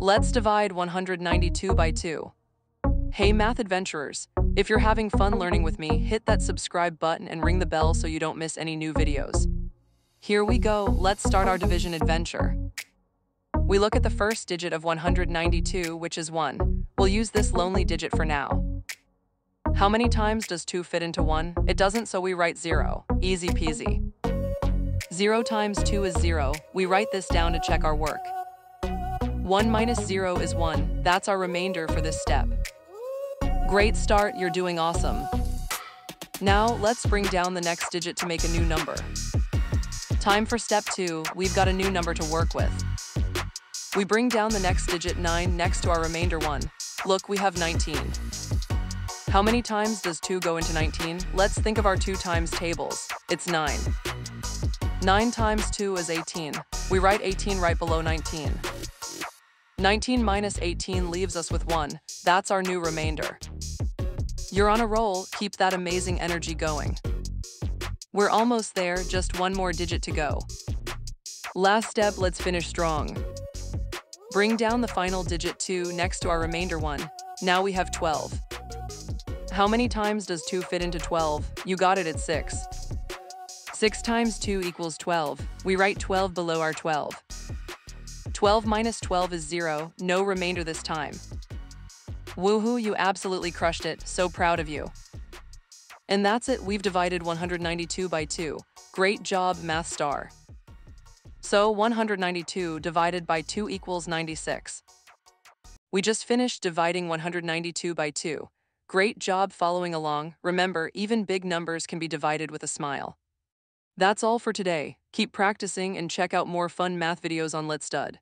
Let's divide 192 by 2. Hey math adventurers, if you're having fun learning with me, hit that subscribe button and ring the bell so you don't miss any new videos. Here we go, let's start our division adventure. We look at the first digit of 192, which is 1. We'll use this lonely digit for now. How many times does 2 fit into 1? It doesn't, so we write 0. Easy peasy. 0 times 2 is 0. We write this down to check our work. 1 minus 0 is 1. That's our remainder for this step. Great start, you're doing awesome. Now, let's bring down the next digit to make a new number. Time for step 2. We've got a new number to work with. We bring down the next digit 9 next to our remainder 1. Look, we have 19. How many times does 2 go into 19? Let's think of our 2 times tables. It's 9. 9 times 2 is 18. We write 18 right below 19. 19 minus 18 leaves us with 1. That's our new remainder. You're on a roll, keep that amazing energy going. We're almost there, just one more digit to go. Last step, let's finish strong. Bring down the final digit 2 next to our remainder 1. Now we have 12. How many times does 2 fit into 12? You got it, it's 6. 6 times 2 equals 12. We write 12 below our 12. 12 minus 12 is 0, no remainder this time. Woohoo, you absolutely crushed it, so proud of you. And that's it, we've divided 192 by 2. Great job, math star. So 192 divided by 2 equals 96. We just finished dividing 192 by 2. Great job following along. Remember, even big numbers can be divided with a smile. That's all for today. Keep practicing and check out more fun math videos on Let's Stud.